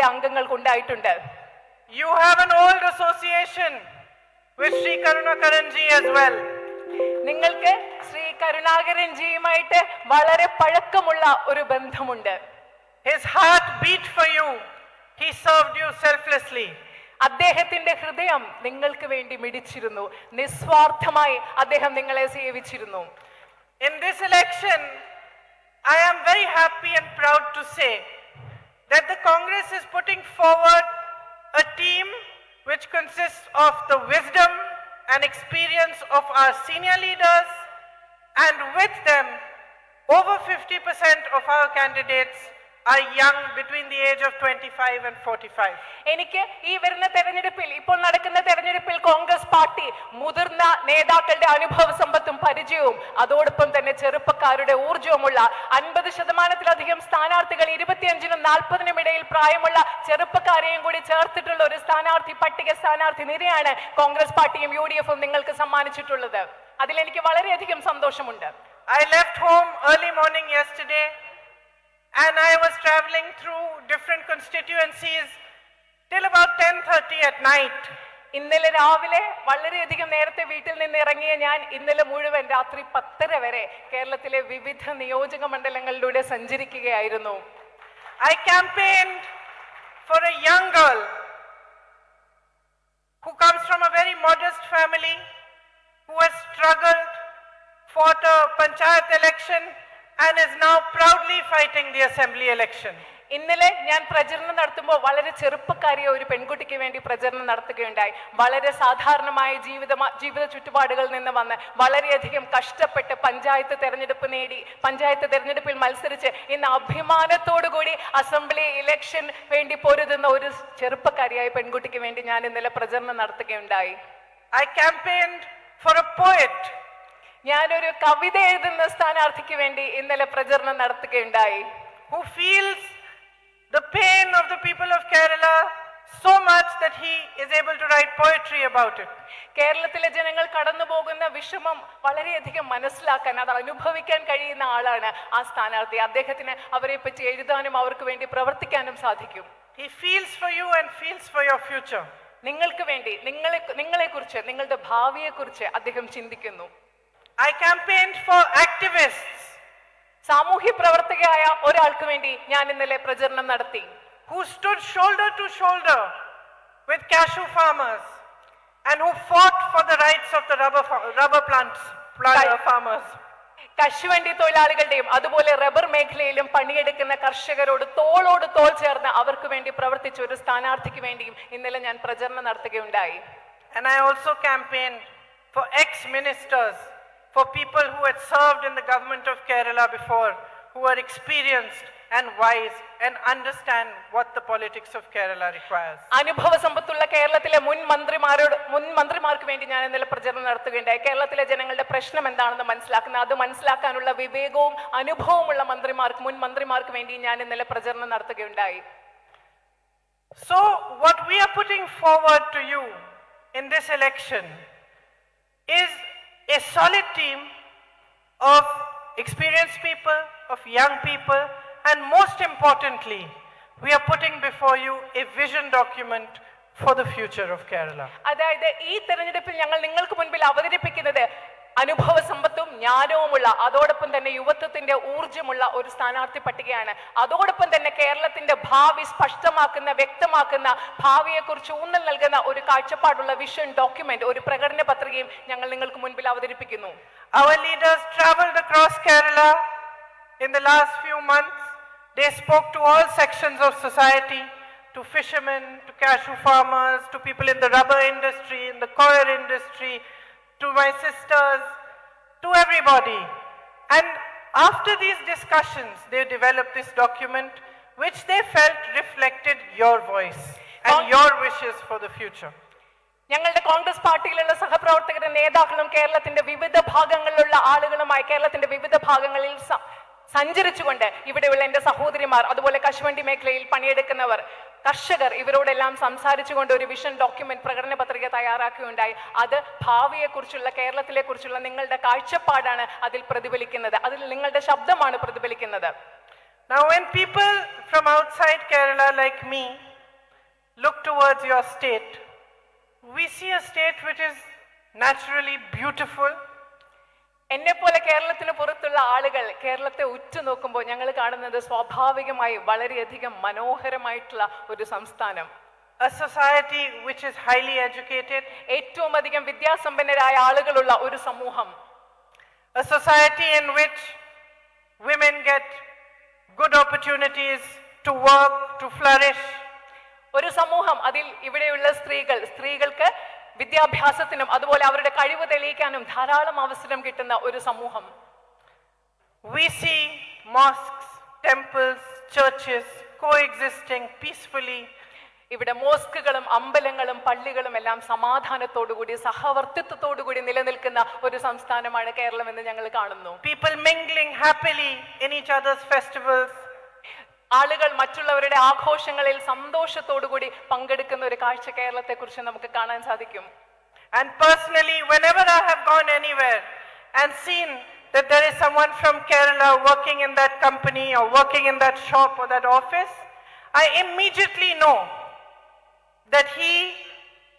പാർട്ടിയുടെ അംഗങ്ങൾക്ക് ഉണ്ടായിട്ടുണ്ട്. You have an old association with Sri Karunakaran ji as well. നിങ്ങൾക്ക് ശ്രീ കരുണാകരൻ ജിയുമായിട്ട് വളരെ പഴക്കമുള്ള ഒരു ബന്ധമുണ്ട്. His heart beat for you. He served you selflessly. അദ്ദേഹത്തിന്റെ ഹൃദയം നിങ്ങൾക്ക് വേണ്ടി മിടിച്ചിരുന്നു. നിസ്വാർത്ഥമായി അദ്ദേഹം നിങ്ങളെ സേവിച്ചിരുന്നു. In this election, I am very happy and proud to say that the Congress is putting forward a team which consists of the wisdom and experience of our senior leaders, and with them over 50% of our candidates are young, between the age of 25 and 45. എനിക്ക് ഈ വരുന്ന തെരഞ്ഞെടുപ്പിൽ ഇപ്പോൾ നടക്കുന്ന തെരഞ്ഞെടുപ്പിൽ Congress party മുതിർന്ന നേതാക്കളുടെ അനുഭവ സമ്പത്തും പരിചയവും അതോടൊപ്പം തന്നെ ചെറുപ്പക്കാരുടെ ഊർജ്ജവുമുള്ള 50%-ലധികം സ്ഥാനാർത്ഥികൾ 25-നും 40-നും ഇടയിൽ പ്രായമുള്ള ചെറുപ്പക്കാരെയും കൂടി ചേർത്തിട്ടുള്ള ഒരു സ്ഥാനാർത്ഥി നിരയാണ് കോൺഗ്രസ് പാർട്ടിയും UDFും നിങ്ങൾക്ക് സമ്മാനിച്ചിട്ടുള്ളത്. അതിൽ എനിക്ക് വളരെയധികം സന്തോഷമുണ്ട്. I left home early morning yesterday and I was traveling through different constituencies till about 10:30 at night. ഇന്നലെ രാവിലെ വളരെയധികം നേരത്തെ വീട്ടിൽ നിന്ന് ഇറങ്ങിയ ഞാൻ ഇന്നലെ മുഴുവൻ രാത്രി 10:30 വരെ കേരളത്തിലെ വിവിധ നിയോജക മണ്ഡലങ്ങളിലൂടെ സഞ്ചരിക്കുകയായിരുന്നു. I campaigned for a young girl who comes from a very modest family, who has struggled, fought a panchayat election and is now proudly fighting the assembly election. ഇന്നലെ ഞാൻ പ്രചരണം നടത്തുമ്പോൾ വളരെ ചെറുപ്പക്കാരിയ ഒരു പെൺകുട്ടിക്ക് വേണ്ടി പ്രചരണം നടത്തുകയുണ്ടായി. വളരെ സാധാരണമായ ജീവിത ചുറ്റുപാടുകളിൽ നിന്ന് വന്ന് വളരെയധികം കഷ്ടപ്പെട്ട് പഞ്ചായത്ത് തെരഞ്ഞെടുപ്പിൽ മത്സരിച്ച് ഇന്ന് അഭിമാനത്തോടുകൂടി അസംബ്ലി ഇലക്ഷൻ വേണ്ടി പൊരുതുന്ന ഒരു ചെറുപ്പക്കാരിയായ പെൺകുട്ടിക്ക് വേണ്ടി ഞാൻ ഇന്നലെ പ്രചരണം നടത്തുകയുണ്ടായി. I campaigned for a poet. ഞാനൊരു കവിത എഴുതുന്ന സ്ഥാനാർത്ഥിക്ക് വേണ്ടി ഇന്നലെ പ്രചരണം നടത്തുകയുണ്ടായി. Who feels the pain of the people of Kerala so much that he is able to write poetry about it. കേരളത്തിലെ ജനങ്ങൾ കടന്നു പോകുന്ന വിഷമം വളരെയധികം മനസ്സിലാക്കാൻ, അത് അനുഭവിക്കാൻ കഴിയുന്ന ആളാണ് ആ സ്ഥാനാർത്ഥി. അദ്ദേഹത്തിന് അവരെ പറ്റി എഴുതാനും അവർക്ക് വേണ്ടി പ്രവർത്തിക്കാനും സാധിക്കും. He feels for you and feels for your future. നിങ്ങൾക്ക് വേണ്ടി, നിങ്ങളെക്കുറിച്ച്, നിങ്ങളുടെ ഭാവിയെക്കുറിച്ച് അദ്ദേഹം ചിന്തിക്കുന്നു. I campaigned for activists. സാമൂഹ്യ പ്രവർത്തകയായ ഒരാൾക്ക് വേണ്ടി ഞാൻ ഇന്നലെ പ്രചരണം നടത്തി. Who stood shoulder to shoulder with cashew farmers and who fought for the rights of the rubber plant farmers. കശുവണ്ടി തൊഴിലാളികളുടെയും അതുപോലെ റബ്ബർ മേഖലയിലും പണിയെടുക്കുന്ന കർഷകരോട് തോളോട് തോൾ ചേർന്ന് അവർക്ക് വേണ്ടി പ്രവർത്തിച്ച ഒരു സ്ഥാനാർത്ഥിക്ക് വേണ്ടിയും ഇന്നലെ ഞാൻ പ്രചരണം നടത്തുകയുണ്ടായി. And I also campaigned for ex-ministers, for people who had served in the government of Kerala before, who are experienced and wise and understand what the politics of Kerala requires. അനുഭവ സമ്പത്തുള്ള കേരളത്തിലെ മുൻ മന്ത്രിമാർക്ക് വേണ്ടി ഞാൻ ഇന്നലെ പ്രചരണം നടത്തുകയുണ്ടായി. കേരളത്തിലെ ജനങ്ങളുടെ പ്രശ്നം എന്താണെന്ന് അത് മനസ്സിലാക്കാനുള്ള വിവേകവും അനുഭവമുള്ള മുൻ മന്ത്രിമാർക്ക് വേണ്ടി ഞാൻ ഇന്നലെ പ്രചരണം നടത്തുകയുണ്ടായി. So what we are putting forward to you in this election is a solid team of experienced people, of young people, and most importantly, we are putting before you a vision document for the future of Kerala. അതായത് ഈ തെരഞ്ഞെടുപ്പിൽ ഞങ്ങൾ നിങ്ങൾക്ക് മുൻപിൽ അവതരിപ്പിക്കുന്നത് അനുഭവ സമ്പത്തും ജ്ഞാനവുമുള്ള, അതോടൊപ്പം തന്നെ യുവത്വത്തിന്റെ ഊർജ്ജമുള്ള ഒരു സ്ഥാനാർത്ഥി പട്ടികയാണ്. അതോടൊപ്പം തന്നെ കേരളത്തിന്റെ ഭാവി സ്പഷ്ടമാക്കുന്ന, വ്യക്തമാക്കുന്ന, ഭാവിയെക്കുറിച്ച് ഊന്നൽ നൽകുന്ന ഒരു കാഴ്ചപ്പാടുള്ള വിഷൻ ഡോക്യുമെന്റ്, ഒരു പ്രകടന പത്രികയും ഞങ്ങൾ നിങ്ങൾക്ക് മുൻപിൽ അവതരിപ്പിക്കുന്നു. Our leaders traveled across Kerala in the last few months. They spoke to all sections of society, to fishermen, to cashew farmers, to people in the rubber industry, in the coir industry, to my sisters, to everybody. And after these discussions, they developed this document which they felt reflected your voice and your wishes for the future. ഞങ്ങളുടെ കോൺഗ്രസ് പാർട്ടിയിലുള്ള സഹപ്രവർത്തകരും നേതാക്കളും കേരളത്തിന്റെ വിവിധ ഭാഗങ്ങളിലുള്ള ആളുകളുമായി കേരളത്തിന്റെ വിവിധ ഭാഗങ്ങളിൽ സഞ്ചരിച്ചുകൊണ്ട് ഇവിടെയുള്ള എൻ്റെ സഹോദരിമാർ, അതുപോലെ കശുവണ്ടി മേഖലയിൽ പണിയെടുക്കുന്നവർ, കർഷകർ, ഇവരോടെല്ലാം സംസാരിച്ചുകൊണ്ട് ഒരു വിഷൻ ഡോക്യുമെന്റ്, പ്രകടന പത്രിക തയ്യാറാക്കുകയുണ്ടായി. അത് ഭാവിയെക്കുറിച്ചുള്ള, കേരളത്തിലെ കുറിച്ചുള്ള നിങ്ങളുടെ കാഴ്ചപ്പാടാണ് അതിൽ പ്രതിഫലിക്കുന്നത്, അതിൽ നിങ്ങളുടെ ശബ്ദമാണ് പ്രതിഫലിക്കുന്നത്. Now when people from outside Kerala like me look towards your state, we see a state which is naturally beautiful. എന്നെ പോലെ കേരളത്തിന് പുറത്തുള്ള ആളുകൾ കേരളത്തെ ഉറ്റുനോക്കുമ്പോൾ ഞങ്ങൾ കാണുന്നത് സ്വാഭാവികമായി വളരെയധികം മനോഹരമായിട്ടുള്ള ഒരു സംസ്ഥാനം, a society which is highly educated, ഏറ്റവും അധികം വിദ്യാസമ്പന്നരായ ആളുകളുള്ള ഒരു സമൂഹം, a society in which women get good opportunities to work, to flourish. ഒരു സമൂഹം, അതിൽ ഇവിടെയുള്ള സ്ത്രീകൾക്ക് വിദ്യാഭ്യാസത്തിനും അതുപോലെ അവരുടെ കഴിവ് തെളിയിക്കാനും ധാരാളം അവസരം കിട്ടുന്ന ഒരു സമൂഹം. We see mosques, temples, churches coexisting peacefully. ഇവിടെ മോസ്കുകളും അമ്പലങ്ങളും പള്ളികളും എല്ലാം സമാധാനത്തോടുകൂടി സഹവർത്തിത്വത്തോടുകൂടി നിലനിൽക്കുന്ന ഒരു സംസ്ഥാനമാണ് കേരളം എന്ന് ഞങ്ങൾ കാണുന്നു. People mingling happily in each other's festivals. ആളുകൾ മറ്റുള്ളവരുടെ ആഘോഷങ്ങളിൽ സന്തോഷത്തോടുകൂടി പങ്കെടുക്കുന്ന ഒരു കാഴ്ച കേരളത്തെ കുറിച്ച് നമുക്ക് കാണാൻ സാധിക്കും. And personally, whenever I have gone anywhere and seen that there is someone from Kerala working in that company or working in that shop or that office, I immediately know that he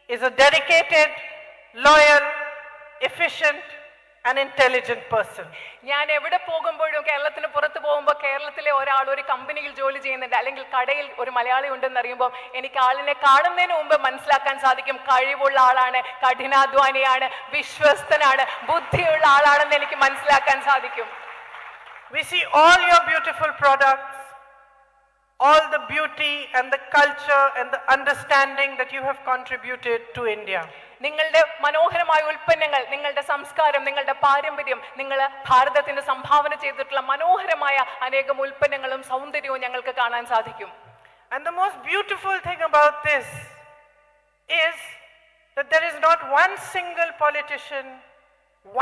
is a dedicated, loyal, efficient and intelligent person. ഞാൻ എവിടെ പോകുമ്പോഴും കേരളത്തിന് പുറത്ത് പോകുമ്പോൾ കേരളത്തിലെ ഒരാൾ ഒരു കമ്പനിയിൽ ജോലി ചെയ്യുന്നുണ്ട് അല്ലെങ്കിൽ കടയിൽ ഒരു മലയാളി ഉണ്ടെന്ന് അറിയുമ്പോൾ എനിക്ക് ആളിനെ കാണുന്നതിന് മുമ്പ് മനസ്സിലാക്കാൻ സാധിക്കും കഴിവുള്ള ആളാണ്, കഠിനാധ്വാനിയാണ്, വിശ്വസ്തനാണ്, ബുദ്ധിയുള്ള ആളാണെന്ന് എനിക്ക് മനസ്സിലാക്കാൻ സാധിക്കും. We see all your beautiful products, all the beauty and the culture and the understanding that you have contributed to India. നിങ്ങളുടെ മനോഹരമായ ഉൽപ്പന്നങ്ങൾ, നിങ്ങളുടെ സംസ്കാരം, നിങ്ങളുടെ പാരമ്പര്യം, നിങ്ങൾ ഭാരതത്തിന് സംഭാവന ചെയ്തിട്ടുള്ള മനോഹരമായ അനേകം ഉൽപ്പന്നങ്ങളും സൗന്ദര്യവും ഞങ്ങൾക്ക് കാണാൻ സാധിക്കും. And the most beautiful thing about this is that there is not one single politician,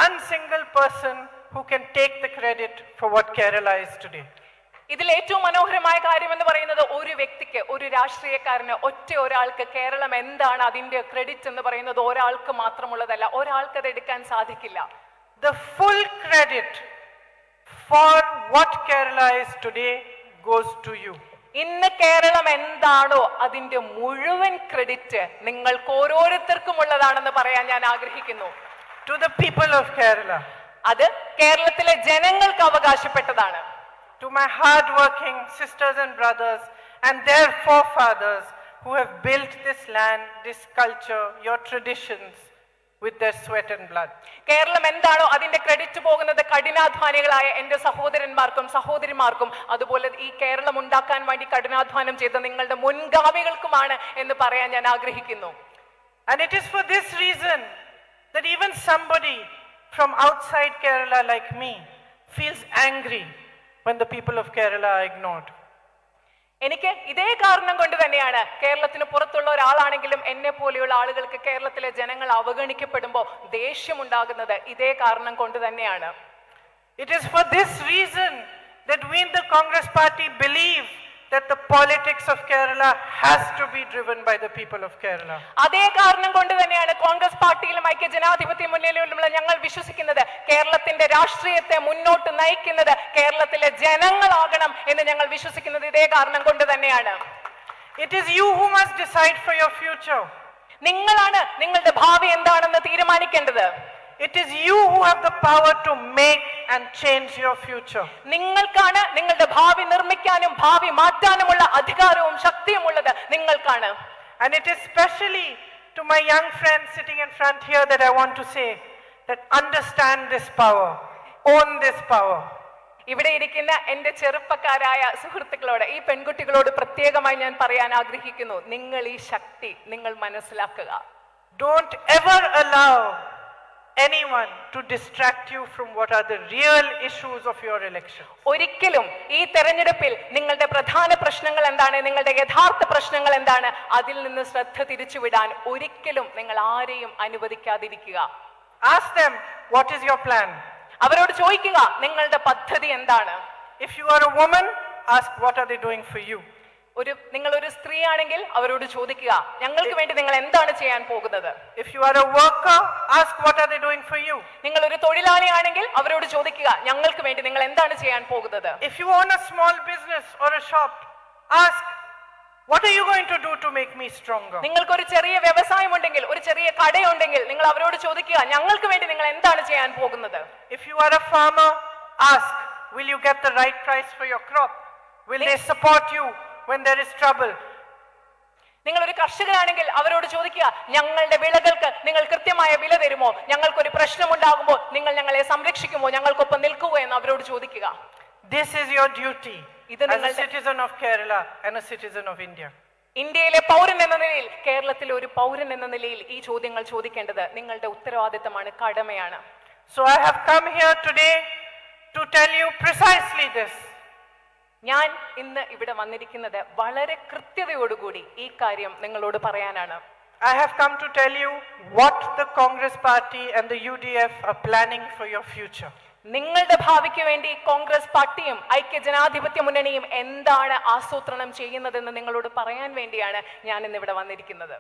one single person who can take the credit for what Kerala is today. ഇതിൽ ഏറ്റവും മനോഹരമായ കാര്യം എന്ന് പറയുന്നത് ഒരു വ്യക്തിക്ക്, ഒരു രാഷ്ട്രീയക്കാരന്, ഒറ്റ ഒരാൾക്ക് കേരളം എന്താണ് അതിന്റെ ക്രെഡിറ്റ് എന്ന് പറയുന്നത് ഒരാൾക്ക് മാത്രമുള്ളതല്ല, ഒരാൾക്ക് അത് എടുക്കാൻ സാധിക്കില്ല. The full credit for what Kerala is today goes to you. ഇന്ന് കേരളം എന്താണോ അതിന്റെ മുഴുവൻ ക്രെഡിറ്റ് നിങ്ങൾക്ക് ഓരോരുത്തർക്കും ഉള്ളതാണെന്ന് പറയാൻ ഞാൻ ആഗ്രഹിക്കുന്നു. To the people of Kerala. അത് കേരളത്തിലെ ജനങ്ങൾക്ക് അവകാശപ്പെട്ടതാണ്. To my hard-working sisters and brothers and their forefathers who have built this land, this culture, your traditions with their sweat and blood. Keralam എന്താണോ അതിന്റെ ക്രെഡിറ്റ് പോകുന്നത് കഠിനാധ്വാനികളായ എന്റെ സഹോദരന്മാർക്കും സഹോദരിമാർക്കും അതുപോലെ ഈ കേരളം ഉണ്ടാക്കാൻ വേണ്ടി കഠിനാധ്വാനം ചെയ്ത നിങ്ങളുടെ മുൻഗാമികൾക്കുമാണ് എന്ന് പറയാൻ ഞാൻ ആഗ്രഹിക്കുന്നു. And it is for this reason that even somebody from outside Kerala like me feels angry when the people of Kerala are ignored. എനിക്ക് ഇതേ കാരണം കൊണ്ട് തന്നെയാണ് കേരളത്തിന് പുറത്തുള്ള ഒരാളാണെങ്കിലും എന്നെ പോലെയുള്ള ആളുകൾക്ക് കേരളത്തിലെ ജനങ്ങൾ അവഗണിക്കപ്പെടുമ്പോൾ ദേഷ്യമുണ്ടാകുന്നത് ഇതേ കാരണം കൊണ്ട് തന്നെയാണ്. It is for this reason that we in the Congress party believe that the politics of Kerala has to be driven by the people of Kerala. അതേ കാരണം കൊണ്ട് തന്നെയാണ് കോൺഗ്രസ് പാർട്ടിയിലും ഐക്യ ജനാധിപത്യ മുന്നണിയിലുമുള്ള ഞങ്ങൾ വിശ്വസിക്കുന്നത് കേരളത്തിന്റെ രാഷ്ട്രീയത്തെ മുന്നോട്ട് നയിക്കുന്നത് കേരളത്തിലെ ജനങ്ങളാകണം എന്ന് ഞങ്ങൾ വിശ്വസിക്കുന്നത് ഇതേ കാരണം കൊണ്ട് തന്നെയാണ്. It is you who must decide for your future. നിങ്ങളാണ് നിങ്ങളുടെ ഭാവി എന്താണെന്ന് തീരുമാനിക്കേണ്ടത്. It is you who have the power to make and change your future. നിങ്ങൾക്കാണ് നിങ്ങളുടെ ഭാവി നിർമ്മിക്കാനും ഭാവി മാറ്റാനുമുള്ള അധികാരവും ശക്തിയുമുള്ളത് നിങ്ങൾക്കാണ്. And it is especially to my young friends sitting in front here that I want to say that understand this power, own this power. ഇവിടെ ഇരിക്കുന്ന എന്റെ ചെറുപ്പക്കാരായ സുഹൃത്തുക്കളോട്, ഈ പെൺകുട്ടികളോട് പ്രത്യേകമായി ഞാൻ പറയാൻ ആഗ്രഹിക്കുന്നു, നിങ്ങൾ ഈ ശക്തി നിങ്ങൾ മനസ്സിലാക്കുക. Don't ever allow anyone to distract you from what are the real issues of your election. ഒരിക്കലും ഈ തെരഞ്ഞെടുപ്പിൽ നിങ്ങളുടെ പ്രധാന പ്രശ്നങ്ങൾ എന്താണ്, നിങ്ങളുടെ യഥാർത്ഥ പ്രശ്നങ്ങൾ എന്താണ്, അതിൽ നിന്ന് ശ്രദ്ധ തിരിച്ചുവിടാൻ ഒരിക്കലും നിങ്ങൾ ആരെയും അനുവദിക്കാതിരിക്കുക. Ask them, what is your plan? അവരോട് ചോദിക്കുക, നിങ്ങളുടെ പദ്ധതി എന്താണ്. If you are a woman, ask what are they doing for you. നിങ്ങൾ ഒരു സ്ത്രീ ആണെങ്കിൽ അവരോട് ചോദിക്കുക, ഞങ്ങൾക്ക് വേണ്ടി നിങ്ങൾ എന്താണ് ചെയ്യാൻ പോകുന്നത്. If you are a worker, ask what are they doing for you. നിങ്ങൾ ഒരു തൊഴിലാളി ആണെങ്കിൽ അവരോട് ചോദിക്കുക, ഞങ്ങൾക്ക് വേണ്ടി നിങ്ങൾ എന്താണ് ചെയ്യാൻ പോകുന്നത്. If you own a small business or a shop, ask What are you going to do to make me stronger? നിങ്ങൾക്കൊരു ചെറിയ വ്യവസായമുണ്ടെങ്കിൽ, ഒരു ചെറിയ കടയുണ്ടെങ്കിൽ നിങ്ങൾ അവരോട് ചോദിക്കുക, ഞങ്ങൾക്ക് വേണ്ടി നിങ്ങൾ എന്താണ് ചെയ്യാൻ പോകുന്നത്? If you are a farmer, ask, will you get the right price for your crop? Will they support you when there is trouble? നിങ്ങൾ ഒരു കർഷകനാണെങ്കിൽ അവരോട് ചോദിക്കുക, ഞങ്ങളുടെ വിളകൾക്ക് നിങ്ങൾ കൃത്യമായ വില തരുമോ? ഞങ്ങൾക്കൊരു പ്രശ്നമുണ്ടാകുമ്പോൾ നിങ്ങൾ ഞങ്ങളെ സംരക്ഷിക്കുമോ? ഞങ്ങൾക്കൊപ്പം നിൽക്കുമോ എന്ന് അവരോട് ചോദിക്കുക. This is your duty as a citizen of Kerala and a citizen of India. ഇന്ത്യയിലെ പൗരൻ എന്ന നിലയിൽ, കേരളത്തിലെ ഒരു പൗരൻ എന്ന നിലയിൽ ഈ ചോദ്യങ്ങൾ ചോദിക്കേണ്ടത് നിങ്ങളുടെ ഉത്തരവാദിത്തമാണ്, കടമയാണ്. So I have come here today to tell you precisely this. ഞാൻ ഇന്ന് ഇവിടെ വന്നിരിക്കുന്നത് വളരെ കൃത്യതയോടുകൂടി ഈ കാര്യം നിങ്ങളോട് പറയാനാണ്. I have come to tell you what the Congress party and the UDF are planning for your future. നിങ്ങളുടെ ഭാവിക്ക് വേണ്ടി കോൺഗ്രസ് പാർട്ടിയും ഐക്യജനാധിപത്യ മുന്നണിയും എന്താണ് ആസൂത്രണം ചെയ്യുന്നതെന്ന് നിങ്ങളോട് പറയാൻ വേണ്ടിയാണ് ഞാൻ ഇന്ന് ഇവിടെ വന്നിരിക്കുന്നത്.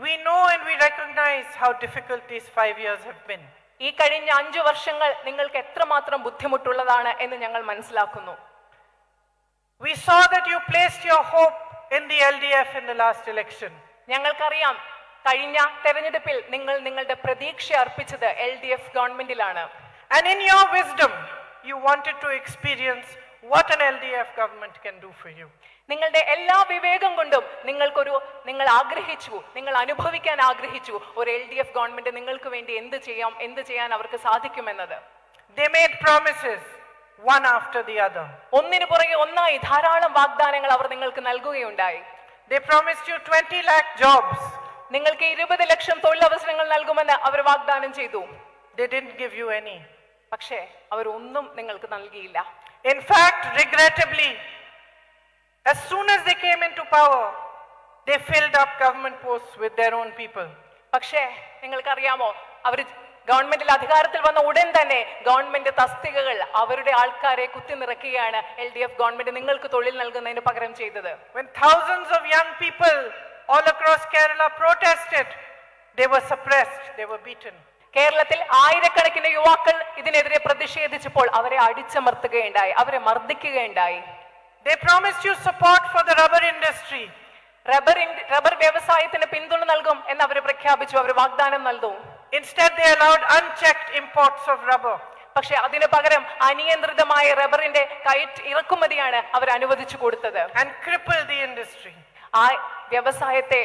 We know and we recognize how difficult these 5 years have been. ഈ കഴിഞ്ഞ 5 വർഷങ്ങൾ നിങ്ങൾക്ക് എത്രമാത്രം ബുദ്ധിമുട്ടുള്ളതാണ് എന്ന് ഞങ്ങൾ മനസ്സിലാക്കുന്നു. We saw that you placed your hope in the LDF in the last election. ഞങ്ങൾക്കറിയാം, കഴിഞ്ഞ തെരഞ്ഞെടുപ്പിൽ നിങ്ങൾ നിങ്ങളുടെ പ്രതീക്ഷ അർപ്പിച്ചത് LDF ഗവൺമെന്റിലാണ്. And in your wisdom, you wanted to experience what an LDF government can do for you. നിങ്ങളുടെ എല്ലാ വിവേകം കൊണ്ടും നിങ്ങൾ ആഗ്രഹിച്ചു, നിങ്ങൾ അനുഭവിക്കാൻ ആഗ്രഹിച്ചു ഒരു LDF ഗവൺമെന്റ് നിങ്ങൾക്ക് വേണ്ടി എന്ത് ചെയ്യാൻ അവർക്ക് സാധിക്കുമെന്നത്. They made promises one after the other. ഒന്നിനു പുറകെ ഒന്നായി ധാരാളം വാഗ്ദാനങ്ങൾ അവർ നിങ്ങൾക്ക് നൽകുകയുണ്ടായി. They promised you 20 lakh jobs. നിങ്ങൾക്ക് 20 ലക്ഷം തൊഴിലവസരങ്ങൾ നൽകുമെന്ന് അവർ വാഗ്ദാനം ചെയ്തു. They didn't give you any. പക്ഷേ അവർ ഒന്നും നിങ്ങൾക്ക് നൽകിയില്ല. In fact, regrettably, as soon as they came into power, they filled up government posts with their own people. പക്ഷേ നിങ്ങൾക്കറിയാമോ, അവർ ഗവൺമെന്റിൽ അധികാരത്തിൽ വന്ന ഉടൻ തന്നെ ഗവൺമെന്റ് തസ്തികകൾ അവരുടെ ആൾക്കാരെ കുത്തി നിറയ്ക്കുകയാണ് LDF ഗവൺമെന്റ് നിങ്ങൾക്ക് തൊഴിൽ നൽകുന്നതിന് പകരം ചെയ്തത്. When thousands of young people all across Kerala protested, they were suppressed, they were beaten. കേരളത്തിൽ ആയിരക്കണക്കിന് യുവാക്കൾ ഇതിനെതിരെ പ്രതിഷേധിച്ചപ്പോൾ അവരെ അടിച്ചമർത്തുകയുണ്ടായി, അവരെ മർദ്ദിക്കുകയുണ്ടായി. They promised you support for the rubber industry. Rubber വ്യവസായത്തിന് പിന്തുണ നൽകും എന്ന് അവർ പ്രഖ്യാപിച്ചു, അവർ വാഗ്ദാനം നൽകും. Instead, they allowed unchecked imports of rubber. പക്ഷെ അതിനു പകരം അനിയന്ത്രിതമായ റബ്ബറിന്റെ ഇറക്കുമതിയാണ് അവർ അനുവദിച്ചു കൊടുത്തത്. And crippled the industry. ആ വ്യവസായത്തെ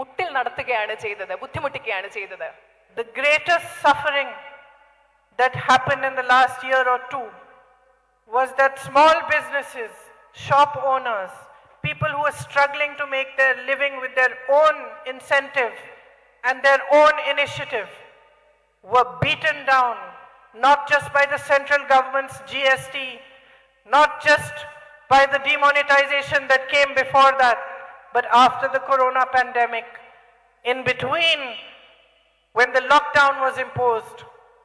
മുട്ടിൽ നടത്തുകയാണ് ചെയ്തത്, ബുദ്ധിമുട്ടിക്കുകയാണ് ചെയ്തത്. The greatest suffering that happened in the last year or two was that small businesses, shop owners, people who were struggling to make their living with their own incentive and their own initiative were beaten down, not just by the central government's GST, not just by the demonetization that came before that, but after the corona pandemic. In between, when the lockdown was imposed,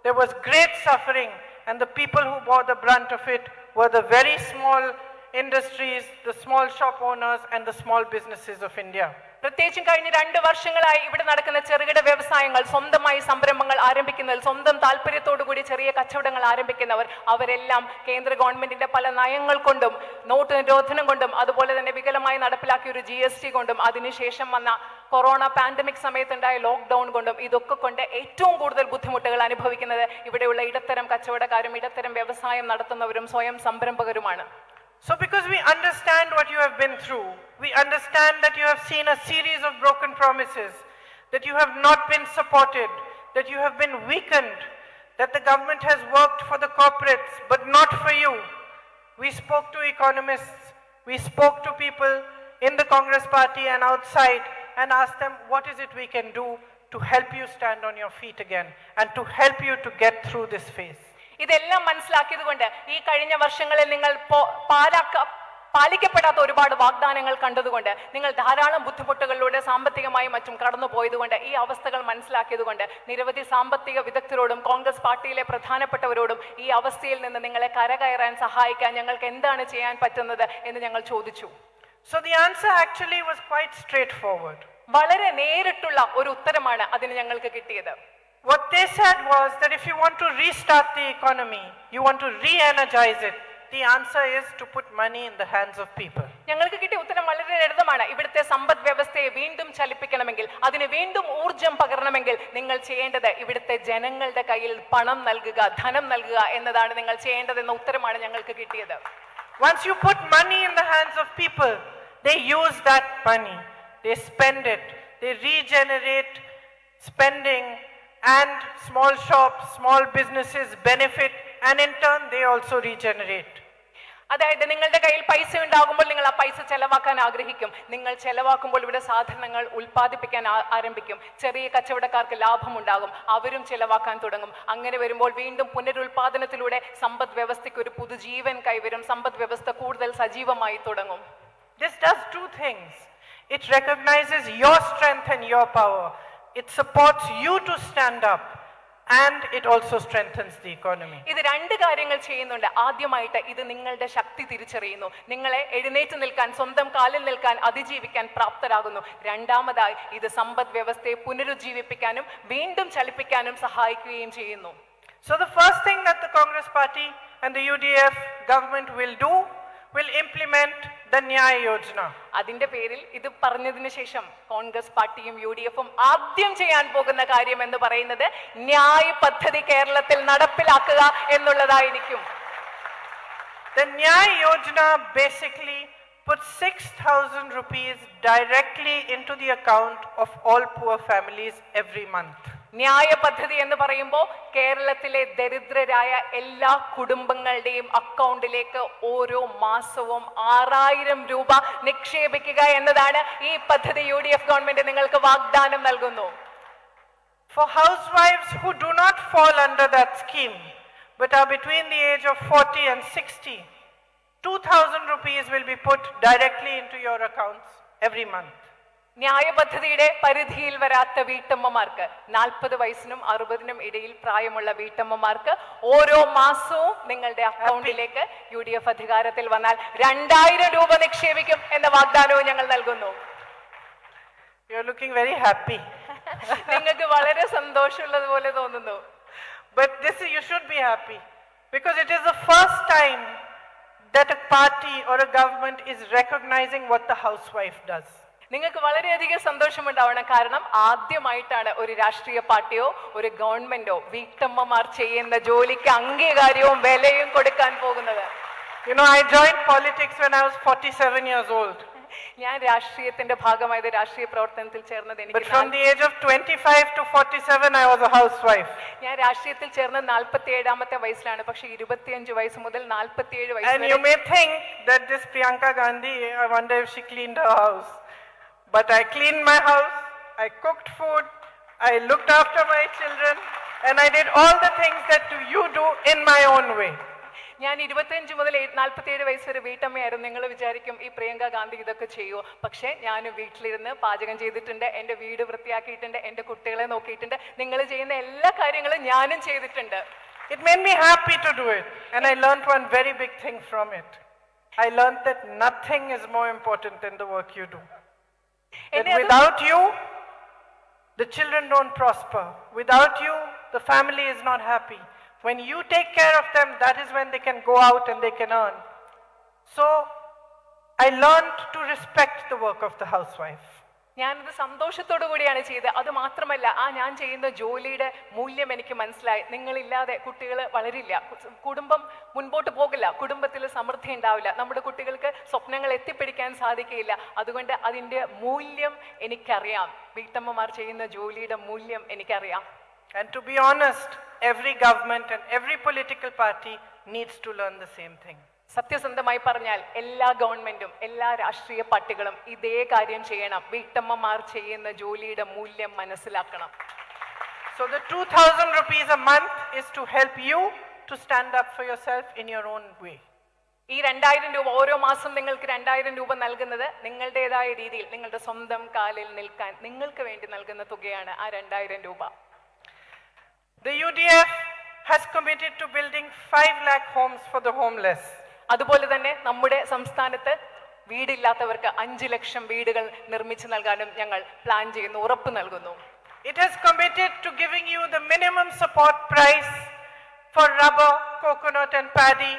there was great suffering, and the people who bore the brunt of it were the very small industries, the small shop owners and the small businesses of India. പ്രത്യേകിച്ചും കഴിഞ്ഞ 2 വർഷങ്ങളായി ഇവിടെ നടക്കുന്ന ചെറുകിട വ്യവസായങ്ങൾ, സ്വന്തമായി സംരംഭങ്ങൾ ആരംഭിക്കുന്നവർ, സ്വന്തം താല്പര്യത്തോടുകൂടി ചെറിയ കച്ചവടങ്ങൾ ആരംഭിക്കുന്നവർ, അവരെല്ലാം കേന്ദ്ര ഗവൺമെന്റിന്റെ പല നയങ്ങൾ കൊണ്ടും നോട്ട് നിരോധനം കൊണ്ടും അതുപോലെ തന്നെ വികലമായി നടപ്പിലാക്കിയ ഒരു GST കൊണ്ടും അതിനുശേഷം വന്ന കൊറോണ പാൻഡമിക് സമയത്തുണ്ടായ ലോക്ക്ഡൌൺ കൊണ്ടും ഇതൊക്കെ കൊണ്ട് ഏറ്റവും കൂടുതൽ ബുദ്ധിമുട്ടുകൾ അനുഭവിക്കുന്നത് ഇവിടെയുള്ള ഇടത്തരം കച്ചവടക്കാരും ഇടത്തരം വ്യവസായം നടത്തുന്നവരും സ്വയം സംരംഭകരുമാണ്. So because we understand what you have been through, we understand that you have seen a series of broken promises, that you have not been supported, that you have been weakened, that the government has worked for the corporates but not for you. We spoke to economists, we spoke to people in the Congress party and outside and asked them, what is it we can do to help you stand on your feet again and to help you to get through this phase. ഇതെല്ലാം മനസ്സിലാക്കിയതുകൊണ്ട് ഈ കഴിഞ്ഞ വർഷങ്ങളിൽ നിങ്ങൾ പാലിക്കപ്പെടാത്ത ഒരുപാട് വാഗ്ദാനങ്ങൾ കണ്ടതുകൊണ്ട്, നിങ്ങൾ ധാരാളം ബുദ്ധിമുട്ടുകളിലൂടെ സാമ്പത്തികമായും മറ്റും കടന്നുപോയതുകൊണ്ട്, ഈ അവസ്ഥകൾ മനസ്സിലാക്കിയതുകൊണ്ട് നിരവധി സാമ്പത്തിക വിദഗ്ധരോടും കോൺഗ്രസ് പാർട്ടിയിലെ പ്രധാനപ്പെട്ടവരോടും ഈ അവസ്ഥയിൽ നിന്ന് നിങ്ങളെ കരകയറാൻ സഹായിക്കാൻ ഞങ്ങൾക്ക് എന്താണ് ചെയ്യാൻ പറ്റുന്നത് എന്ന് ഞങ്ങൾ ചോദിച്ചു. So the answer actually was quite straightforward. വളരെ നേരിട്ടുള്ള ഒരു ഉത്തരമാണ് അതിന് ഞങ്ങൾക്ക് കിട്ടിയത്. What they said was that if you want to restart the economy, you want to re-energize it, the answer is to put money in the hands of people. ഞങ്ങൾക്ക് കിട്ടിയ ഉത്തരം വളരെ ലളിതമാണ്. ഇവിടുത്തെ സമ്പദ് വ്യവസ്ഥയെ വീണ്ടും ചലിപ്പിക്കണമെങ്കിൽ, അതിന് വീണ്ടും ഊർജം പകരണമെങ്കിൽ നിങ്ങൾ ചെയ്യേണ്ടത് ഇവിടുത്തെ ജനങ്ങളുടെ കയ്യിൽ പണം നൽകുക, ധനം നൽകുക എന്നതാണ് നിങ്ങൾ ചെയ്യേണ്ടതെന്ന ഉത്തരമാണ് ഞങ്ങൾക്ക് കിട്ടിയത്. Once you put money in the hands of people, they use that money, they spend it, they regenerate spending, and small shops, small businesses benefit, and in turn they also regenerate. അതായത് നിങ്ങളുടെ കയ്യിൽ പൈസ ഉണ്ടാകുമ്പോൾ നിങ്ങൾ ആ പൈസ ചെലവാക്കാൻ ആഗ്രഹിക്കും. നിങ്ങൾ ചെലവാക്കുമ്പോൾ ഇവിടെ സാധനങ്ങൾ ഉൽപ്പാദിപ്പിക്കാൻ ആരംഭിക്കും. ചെറിയ കച്ചവടക്കാർക്ക് ലാഭമുണ്ടാകും, അവരും ചെലവാക്കാൻ തുടങ്ങും. അങ്ങനെ വരുമ്പോൾ വീണ്ടും പുനരുൽപാദനത്തിലൂടെ സമ്പദ് വ്യവസ്ഥയ്ക്ക് ഒരു പുതുജീവൻ കൈവരും. സമ്പദ് വ്യവസ്ഥ കൂടുതൽ സജീവമായി തുടങ്ങും. This does two things. It recognizes your strength and your power. It supports you to stand up. And it also strengthens the economy. ഇത് രണ്ട് കാര്യങ്ങൾ ചെയ്യുന്നുണ്ട്. ആദ്യമായിട്ട് ഇത് നിങ്ങളുടെ ശക്തി തിരിച്ചറിയുന്നു, നിങ്ങളെ എഴുന്നേറ്റ് നിൽക്കാൻ, സ്വന്തം കാലിൽ നിൽക്കാൻ, അതിജീവിക്കാൻ പ്രാപ്തരാകുന്നു. രണ്ടാമതായി ഇത് സമ്പദ് വ്യവസ്ഥയെ പുനരുജ്ജീവിപ്പിക്കാനും വീണ്ടും ചലിപ്പിക്കാനും സഹായിക്കുകയും ചെയ്യുന്നു. So the first thing that the Congress Party and the UDF government will implement the Nyaya Yojana. അതിന്റെ പേരിൽ ഇത് പറഞ്ഞതിന് ശേഷം കോൺഗ്രസ് പാർട്ടിയും UDFും ആദ്യം ചെയ്യാൻ പോകുന്ന കാര്യം എന്ന് പറയുന്നത് ന്യായ പദ്ധതി കേരളത്തിൽ നടപ്പിലാക്കുക എന്നുള്ളതായിരിക്കും. The Nyaya Yojana basically puts 6,000 rupees directly into the account of all poor families every month. ന്യായ പദ്ധതി എന്ന് പറയുമ്പോൾ കേരളത്തിലെ ദരിദ്രരായ എല്ലാ കുടുംബങ്ങളുടെയും അക്കൗണ്ടിലേക്ക് ഓരോ മാസവും 6,000 രൂപ നിക്ഷേപിക്കുക എന്നതാണ് ഈ പദ്ധതി UDF ഗവൺമെന്റ് നിങ്ങൾക്ക് വാഗ്ദാനം നൽകുന്നു. For housewives who do not fall under that scheme but are between the age of 40 and 60, 2,000 rupees will be put directly into your accounts every month. ന്യായ പദ്ധതിയുടെ പരിധിയിൽ വരാത്ത വീട്ടമ്മമാർക്ക്, 40 വയസ്സിനും 60നും ഇടയിൽ പ്രായമുള്ള വീട്ടമ്മമാർക്ക് ഓരോ മാസവും നിങ്ങളുടെ അക്കൗണ്ടിലേക്ക് UDF അധികാരത്തിൽ വന്നാൽ 2,000 രൂപ നിക്ഷേപിക്കും എന്ന വാഗ്ദാനവും ഞങ്ങൾ നൽകുന്നു. You are looking very happy. നിങ്ങൾക്ക് വളരെ സന്തോഷമുള്ളതുപോലെ തോന്നുന്നു. But you should be happy because it is the first time that a party or a government is recognizing what the housewife does. നിങ്ങൾക്ക് വളരെയധികം സന്തോഷമുണ്ടാവണം. കാരണം ആദ്യമായിട്ടാണ് ഒരു രാഷ്ട്രീയ പാർട്ടിയോ ഒരു ഗവൺമെന്റോ വീട്ടമ്മമാർ ചെയ്യുന്ന ജോലിക്ക് അംഗീകാരവും വിലയും കൊടുക്കാൻ പോകുന്നത്. You know, I joined politics when I was 47 years old. ഞാൻ രാഷ്ട്രീയത്തിന്റെ ഭാഗമായത് രാഷ്ട്രീയ പ്രവർത്തനത്തിൽ ചേർന്നത് But from the age of 25 to 47 I was a housewife. ഞാൻ രാഷ്ട്രീയത്തിൽ ചേർന്നത് 47ാമത്തെ വയസ്സിലാണ്. പക്ഷേ 25 വയസ്സ് മുതൽ 47 വയസ്സ് And you may think that this Priyanka Gandhi, I wonder if she cleaned her house. But I cleaned my house, I cooked food, I looked after my children, and I did all the things that you do in my own way. ഞാൻ 25 മുതൽ 47 വയസ്സ് വരെ വീട്ടമ്മയായിരുന്നു. നിങ്ങൾ വിചാരിക്കും ഈ പ്രിയങ്ക ഗാന്ധി ഇതൊക്കെ ചെയ്യുമോ? പക്ഷേ ഞാൻ വീട്ടിലിരുന്ന് പാചകം ചെയ്തിട്ടുണ്ട്, എൻ്റെ വീട് വൃത്തിയാക്കിയിട്ടുണ്ട്, എൻ്റെ കുട്ടികളെ നോക്കിയിട്ടുണ്ട്. നിങ്ങൾ ചെയ്യുന്ന എല്ലാ കാര്യങ്ങളും ഞാനും ചെയ്തിട്ടുണ്ട്. It made me happy to do it, and I learned one very big thing from it. I learned that nothing is more important than the work you do. That without you, the children don't prosper. Without you, the family is not happy. When you take care of them, that is when they can go out and they can earn. So, I learned to respect the work of the housewife. ഞാനത് സന്തോഷത്തോടു കൂടിയാണ് ചെയ്തത്. അത് മാത്രമല്ല, ഞാൻ ചെയ്യുന്ന ജോലിയുടെ മൂല്യം എനിക്ക് മനസ്സിലായി. നിങ്ങളില്ലാതെ കുട്ടികൾ വളരില്ല, കുടുംബം മുൻപോട്ട് പോകില്ല, കുടുംബത്തിൽ സമൃദ്ധി ഉണ്ടാവില്ല, നമ്മുടെ കുട്ടികൾക്ക് സ്വപ്നങ്ങൾ എത്തിപ്പിടിക്കാൻ സാധിക്കില്ല. അതുകൊണ്ട് അതിൻ്റെ മൂല്യം എനിക്കറിയാം. വീട്ടമ്മമാർ ചെയ്യുന്ന ജോലിയുടെ മൂല്യം എനിക്കറിയാം. And to be honest, every government and every political party needs to learn the same thing. സത്യസന്ധമായി പറഞ്ഞാൽ എല്ലാ ഗവൺമെന്റും എല്ലാ രാഷ്ട്രീയ പാർട്ടികളും ഇതേ കാര്യം ചെയ്യണം. വീട്ടമ്മമാർ ചെയ്യുന്ന ജോലിയുടെ മൂല്യം മനസ്സിലാക്കണം. So the 2,000 rupees a month is to help you to stand up for yourself in your own way. ഈ 2,000 രൂപ ഓരോ മാസം നിങ്ങൾക്ക് 2,000 രൂപ നൽകുന്നത് നിങ്ങളുടേതായ രീതിയിൽ നിങ്ങളുടെ സ്വന്തം കാലിൽ നിൽക്കാൻ നിങ്ങൾക്ക് വേണ്ടി നൽകുന്ന തുകയാണ് ആ 2,000 രൂപ. The UDF has committed to building 5 lakh homes for the homeless. അതുപോലെ തന്നെ നമ്മുടെ സംസ്ഥാനത്ത് വീടില്ലാത്തവർക്ക് 5 ലക്ഷം വീടുകൾ നിർമ്മിച്ചു നൽകാനും ഞങ്ങൾ പ്ലാൻ ചെയ്യുന്നു, ഉറപ്പ് നൽകുന്നു. It has committed to giving you the minimum support price for rubber, coconut and paddy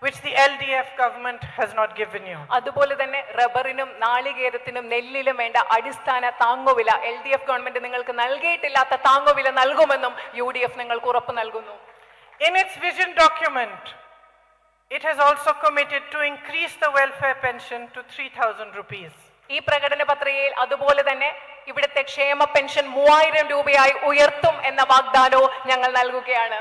which the LDF government has not given you. അതുപോലെ തന്നെ റബ്ബറിനും നാളികേരത്തിനും നെല്ലിലും വേണ്ട അടിസ്ഥാന താങ്ങുവില LDF ഗവൺമെന്റ് നിങ്ങൾക്ക് നൽകിയിട്ടില്ലാത്ത താങ്ങുവില നൽകുമെന്നും UDF നിങ്ങൾക്ക് ഉറപ്പ് നൽകുന്നു. In its vision document, it has also committed to increase the welfare pension to 3,000 rupees. ഈ പ്രകടന പത്രികയിൽ അതുപോലെ തന്നെ ഇവിടുത്തെ ക്ഷേമ പെൻഷൻ 3000 രൂപയായി ഉയർത്തും എന്ന വാഗ്ദാനവും ഞങ്ങൾ നൽകുകയാണ്.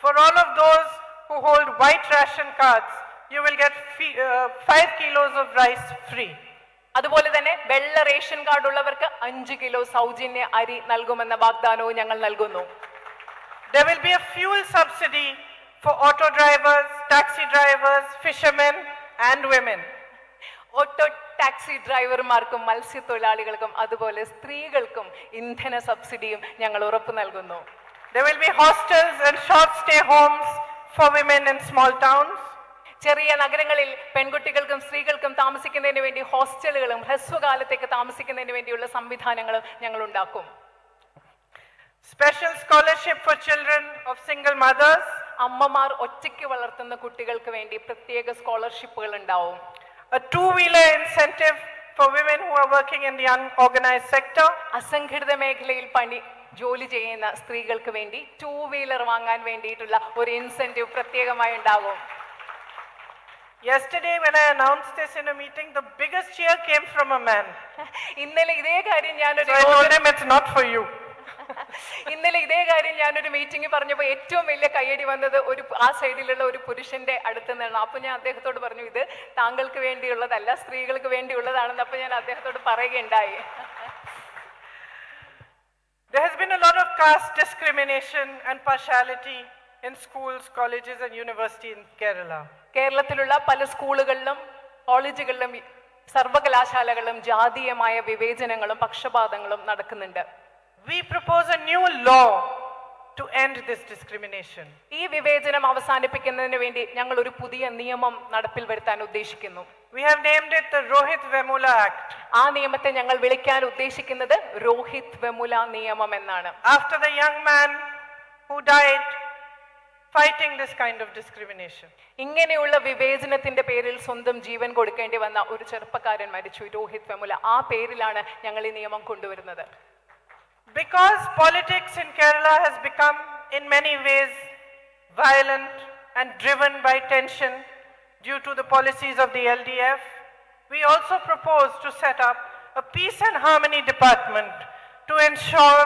For all of those who hold white ration cards, you will get 5 kilos of rice free. അതുപോലെ തന്നെ വെള്ള റേഷൻ കാർഡ് ഉള്ളവർക്ക് 5 കിലോ സൗജന്യ അരി നൽകുമെന്ന വാഗ്ദാനവും ഞങ്ങൾ നൽകുന്നു. There will be a fuel subsidy for auto drivers, taxi drivers, fishermen and women. Auto taxi ഡ്രൈവർമാർക്കും മത്സ്യത്തൊഴിലാളികൾക്കും അതുപോലെ സ്ത്രീകൾക്കും ഇന്ധന സബ്സിഡിയും ഞങ്ങൾ ഉറപ്പ് നൽകുന്നു. There will be hostels and short stay homes for women in small towns. ചെറിയ നഗരങ്ങളിൽ പെൺകുട്ടികൾക്കും സ്ത്രീകൾക്കും താമസിക്കുന്നതിന് വേണ്ടി ഹോസ്റ്റലുകളും ഹ്രസ്വകാലത്തേക്ക് താമസിക്കുന്നതിന് വേണ്ടിയുള്ള സംവിധാനങ്ങളും ഞങ്ങൾ ഉണ്ടാക്കും. Special scholarship for children of single mothers. അമ്മമാർ ഒറ്റയ്ക്ക് വളർത്തുന്ന കുട്ടികൾക്ക് വേണ്ടി പ്രത്യേക സ്കോളർഷിപ്പുകൾ ഉണ്ടാവും. A two-wheeler incentive for women who are working in the unorganized sector. അസംഘടിത മേഖലയിൽ ജോലി ചെയ്യുന്ന സ്ത്രീകൾക്ക് വേണ്ടി 2-വീലർ വാങ്ങാൻ വേണ്ടിയിട്ടുള്ള ഒരു ഇൻസെന്റീവ് പ്രത്യേകമായി ഉണ്ടാകും. Yesterday when I announced this in a meeting, the biggest cheer came from a man. ഇന്നലെ ഇതേ കാര്യം I told him it's not for you. ഞാനൊരു മീറ്റിംഗ് പറഞ്ഞപ്പോൾ ഏറ്റവും വലിയ കയ്യടി വന്നത് ആ സൈഡിലുള്ള ഒരു പുരുഷന്റെ അടുത്ത് നിന്നാണ്. അപ്പൊ ഞാൻ അദ്ദേഹത്തോട് പറഞ്ഞു, ഇത് താങ്കൾക്ക് വേണ്ടിയുള്ളതല്ല, സ്ത്രീകൾക്ക് വേണ്ടിയുള്ളതാണെന്ന്. അപ്പൊ ഞാൻ അദ്ദേഹത്തോട് പറയുകയുണ്ടായി. There has been a lot of caste discrimination and partiality in schools, colleges and universities in Kerala. കേരളത്തിലുള്ള പല സ്കൂളുകളിലും കോളേജുകളിലും സർവകലാശാലകളിലും ജാതീയമായ വിവേചനങ്ങളും പക്ഷപാതങ്ങളും നടക്കുന്നുണ്ട്. We propose a new law to end this discrimination. ഈ വിവേചനം അവസാനിപ്പിക്കുന്നതിന് വേണ്ടി ഞങ്ങൾ ഒരു പുതിയ നിയമം നടപ്പിൽ വരുത്താൻ ഉദ്ദേശിക്കുന്നു. We have named it the Rohit Vemula Act. ആ നിയമത്തെ ഞങ്ങൾ വിളിക്കാൻ ഉദ്ദേശിക്കുന്നത് രോഹിത് വെമുല നിയമം എന്നാണ്. After the young man who died fighting this kind of discrimination. ഇങ്ങനെയുള്ള വിവേചനത്തിന്റെ പേരിൽ സ്വന്തം ജീവൻ കൊടുക്കേണ്ടി വന്ന ഒരു ചെറുപ്പക്കാരൻ മരിച്ചു, രോഹിത് വെമുല. ആ പേരിലാണ് ഞങ്ങൾ ഈ നിയമം കൊണ്ടുവരുന്നത്. Because politics in Kerala has become in many ways violent and driven by tension due to the policies of the LDF, we also propose to set up a peace and harmony department to ensure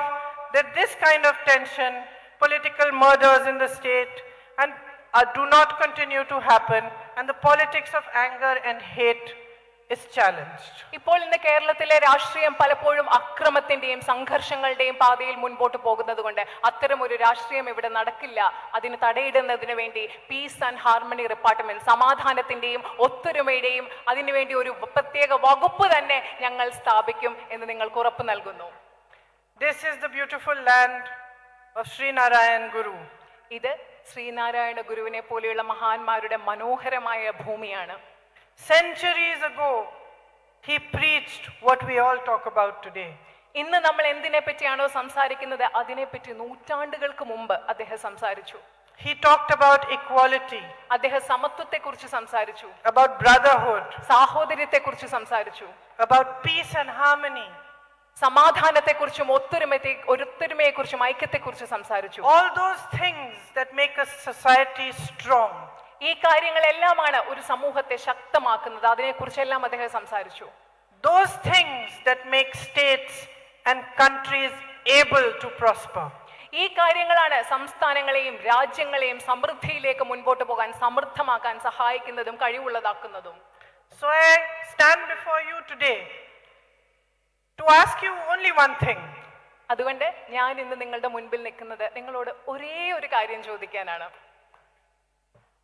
that this kind of tension, political murders in the state and do not continue to happen, and the politics of anger and hate is challenged. ഇപ്പോൾ ഇന്ന് കേരളത്തിലെ രാഷ്ട്രീയം പലപ്പോഴും അക്രമത്തിന്റെയും സംഘർഷങ്ങളുടെയും പാതയിൽ മുൻപോട്ട് പോകുന്നതുകൊണ്ട് അത്തരം ഒരു രാഷ്ട്രീയം ഇവിടെ നടക്കില്ല. അതിന് തടയിടുന്നതിന് വേണ്ടി പീസ് ആൻഡ് ഹാർമണി ഡിപ്പാർട്ട്മെന്റ്, സമാധാനത്തിന്റെയും ഒത്തൊരുമയുടെയും അതിനുവേണ്ടി ഒരു പ്രത്യേക വകുപ്പ് തന്നെ ഞങ്ങൾ സ്ഥാപിക്കും എന്ന് നിങ്ങൾക്ക് ഉറപ്പ് നൽകുന്നു. This is the beautiful land of Sri Narayan Guru. ഇത് ശ്രീനാരായണ ഗുരുവിനെ പോലെയുള്ള മഹാന്മാരുടെ മനോഹരമായ ഭൂമിയാണ്. Centuries ago, he preached what we all talk about today. ഇന്ന് നമ്മൾ എന്തിനെ പറ്റിയാണോ സംസാരിക്കുന്നത് അതിനെപ്പറ്റി നൂറ്റാണ്ടുകൾക്ക് മുമ്പ് അദ്ദേഹം സംസാരിച്ചു. He talked about equality. അദ്ദേഹം സമത്വത്തെക്കുറിച്ച് സംസാരിച്ചു. About brotherhood. സാഹോദര്യത്തെക്കുറിച്ച് സംസാരിച്ചു. About peace and harmony. സമാധാനത്തെക്കുറിച്ചും ഒത്തൊരുമയെക്കുറിച്ചും ഐക്യത്തെക്കുറിച്ചും സംസാരിച്ചു. All those things that make a society strong. ഈ കാര്യങ്ങളെല്ലാമാണ് ഒരു സമൂഹത്തെ ശക്തമാക്കുന്നത്. അതിനെക്കുറിച്ചെല്ലാം അദ്ദേഹം സംസാരിച്ചു. Those things that make states and countries able to prosper. ഈ കാര്യങ്ങളാണ് സംസ്ഥാനങ്ങളെയും രാജ്യങ്ങളെയും സമൃദ്ധിയിലേക്ക് മുൻപോട്ട് പോകാൻ, സമൃദ്ധമാക്കാൻ സഹായിക്കുന്നതും കഴിവുള്ളതാക്കുന്നതും. So I stand before you today to ask you only one thing. അതുകൊണ്ട് ഞാൻ ഇന്ന് നിങ്ങളുടെ മുൻപിൽ നിൽക്കുന്നത് നിങ്ങളോട് ഒരേ ഒരു കാര്യം ചോദിക്കാനാണ്.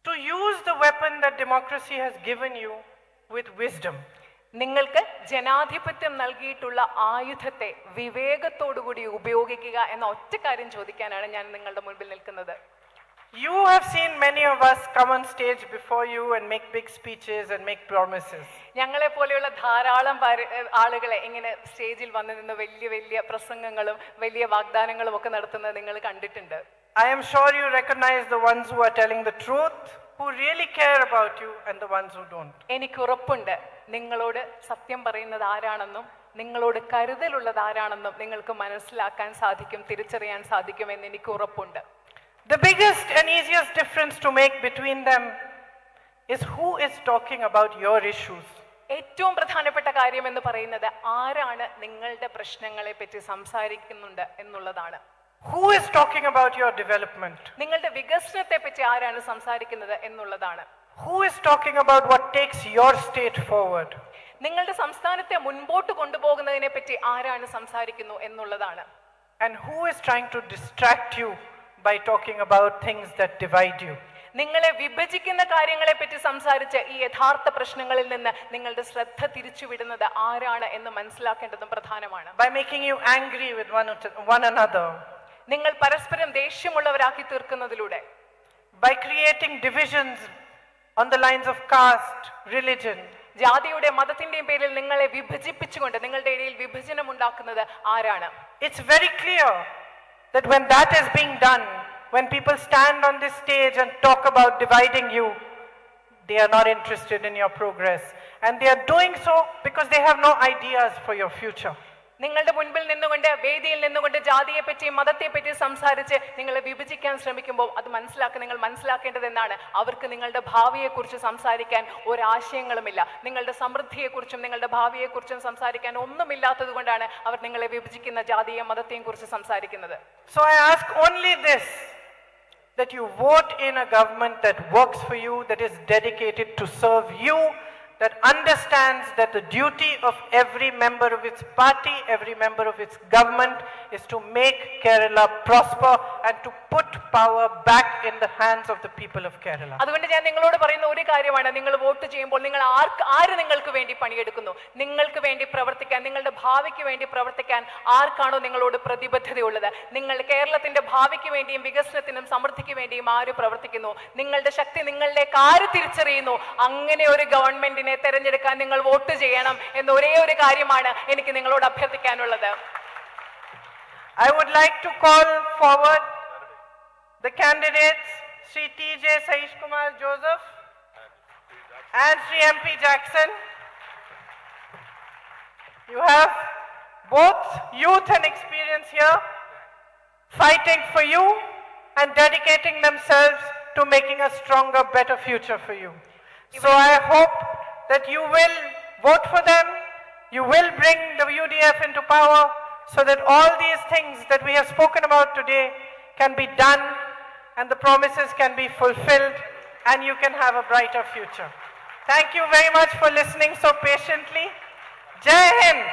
To use the weapon that democracy has given you with wisdom. നിങ്ങൾക്ക് ജനാധിപത്യം നൽകിയിട്ടുള്ള ആയുധത്തെ വിവേകത്തോടുകൂടി ഉപയോഗിക്കുക എന്ന ഒറ്റ കാര്യം ചോദിക്കാനാണ് ഞാൻ നിങ്ങളുടെ മുൻപിൽ നിൽക്കുന്നത്. You have seen many of us come on stage before you and make big speeches and make promises. ഞങ്ങളെ പോലെയുള്ള ധാരാളം ആളുകളെ ഇങ്ങനെ സ്റ്റേജിൽ വന്നു നിന്ന് വലിയ വലിയ പ്രസംഗങ്ങളും വലിയ വാഗ്ദാനങ്ങളും ഒക്കെ നടത്തുന്നത് നിങ്ങൾ കണ്ടിട്ടുണ്ട്. I am sure you recognize the ones who are telling the truth, who really care about you and the ones who don't. എനിക്ക് ഉറപ്പുണ്ട് നിങ്ങളോട് സത്യം പറയുന്നത് ആരാണെന്നും നിങ്ങളോട് കരുതലുള്ളത് ആരാണെന്നും നിങ്ങൾക്ക് മനസ്സിലാക്കാൻ സാധിക്കും, തിരിച്ചറിയാൻ സാധിക്കുമെന്ന് എനിക്ക് ഉറപ്പുണ്ട്. The biggest and easiest difference to make between them is who is talking about your issues. ഏറ്റവും പ്രധാനപ്പെട്ട കാര്യം എന്ന് പറയുന്നത് ആരാണ് നിങ്ങളുടെ പ്രശ്നങ്ങളെ പറ്റി സംസാരിക്കുന്നുണ്ട് എന്നുള്ളതാണ്. Who is talking about your development? നിങ്ങളുടെ വികസനത്തെ പറ്റി ആരാണ് സംസാരിക്കുന്നത് എന്നുള്ളതാണ്. Who is talking about what takes your state forward? നിങ്ങളുടെ സംസ്ഥാനത്തെ മുൻപോട്ട് കൊണ്ടുപോകുന്നതിനെ പറ്റി ആരാണ് സംസാരിക്കുന്നു എന്നുള്ളതാണ്. And who is trying to distract you by talking about things that divide you? നിങ്ങളെ വിഭജിക്കുന്ന കാര്യങ്ങളെ പറ്റി സംസാരിച്ച് ഈ യഥാർത്ഥ പ്രശ്നങ്ങളിൽ നിന്ന് നിങ്ങളുടെ ശ്രദ്ധ തിരിച്ചുവിടുന്നത് ആരാണ് എന്ന് മനസ്സിലാക്കേണ്ടതും പ്രധാനമാണ്. By making you angry with one another. നിങ്ങൾ പരസ്പരം ദേഷ്യമുള്ളവരാക്കി തീർക്കുന്നതിലൂടെ. By creating divisions on the lines of caste, religion. ജാതിയുടെ മതത്തിന്റെയും പേരിൽ നിങ്ങളെ വിഭജിപ്പിച്ചുകൊണ്ട് നിങ്ങളുടെ ഇടയിൽ വിഭജനം ഉണ്ടാക്കുന്നത് ആരാണ്? It's very clear that when that is being done, when people stand on this stage and talk about dividing you, they are not interested in your progress, and they are doing so because they have no ideas for your future. നിങ്ങളുടെ മുൻപിൽ നിന്നുകൊണ്ട് വേദിയിൽ നിന്നുകൊണ്ട് ജാതിയെ പറ്റിയും മതത്തെ പറ്റിയും സംസാരിച്ച് നിങ്ങളെ വിഭജിക്കാൻ ശ്രമിക്കുമ്പോൾ അത് നിങ്ങൾ മനസ്സിലാക്കേണ്ടത് എന്താണ്? അവർക്ക് നിങ്ങളുടെ ഭാവിയെക്കുറിച്ച് സംസാരിക്കാൻ ഒരാശയങ്ങളുമില്ല. നിങ്ങളുടെ സമൃദ്ധിയെക്കുറിച്ചും നിങ്ങളുടെ ഭാവിയെക്കുറിച്ചും സംസാരിക്കാൻ ഒന്നുമില്ലാത്തത് കൊണ്ടാണ് അവർ നിങ്ങളെ വിഭജിക്കുന്ന ജാതിയെയും മതത്തെയും കുറിച്ച് സംസാരിക്കുന്നത്. So I ask only this, that you vote in a government that works for you, that is dedicated to serve you, that understands that the duty of every member of its party, every member of its government is to make Kerala prosper and to put power back in the hands of the people of Kerala. അതുകൊണ്ട് ഞാൻ നിങ്ങളോട് പറയുന്ന ഒരു കാര്യമാണ്, നിങ്ങൾ vote ചെയ്യുമ്പോൾ നിങ്ങൾ ആര് നിങ്ങൾക്ക് വേണ്ടി പണിയെടുക്കുന്നു, നിങ്ങൾക്ക് വേണ്ടി പ്രവർത്തിക്കാൻ, നിങ്ങളുടെ ഭാവിക്ക് വേണ്ടി പ്രവർത്തിക്കാൻ ആർക്കാണോ നിങ്ങളോട് പ്രതിബദ്ധതയുള്ളത്, നിങ്ങൾ കേരളത്തിന്റെ ഭാവിക്ക് വേണ്ടിയും വികസനത്തിനും സമൃദ്ധിക്ക് വേണ്ടിയും ആര് പ്രവർത്തിക്കുന്നു, നിങ്ങളുടെ ശക്തി നിങ്ങളിലേക്ക് ആര് തിരിച്ചറിയുന്നു, അങ്ങനെ ഒരു ഗവൺമെന്റിനെ തെരഞ്ഞെടുക്കാൻ നിങ്ങൾ വോട്ട് ചെയ്യണം എന്ന ഒരേ ഒരു കാര്യമാണ് എനിക്ക് നിങ്ങളോട് അഭ്യർത്ഥിക്കാനുള്ളത്. I would like to call forward the candidates Sri T.J. Saish Kumar Joseph and Sri M.P. Jackson. You have both youth and experience here, fighting for you and dedicating themselves to making a stronger, better future for you. So I hope that you will vote for them, you will bring the UDF into power, so that all these things that we have spoken about today can be done and the promises can be fulfilled and you can have a brighter future. Thank you very much for listening so patiently. Jai Hind!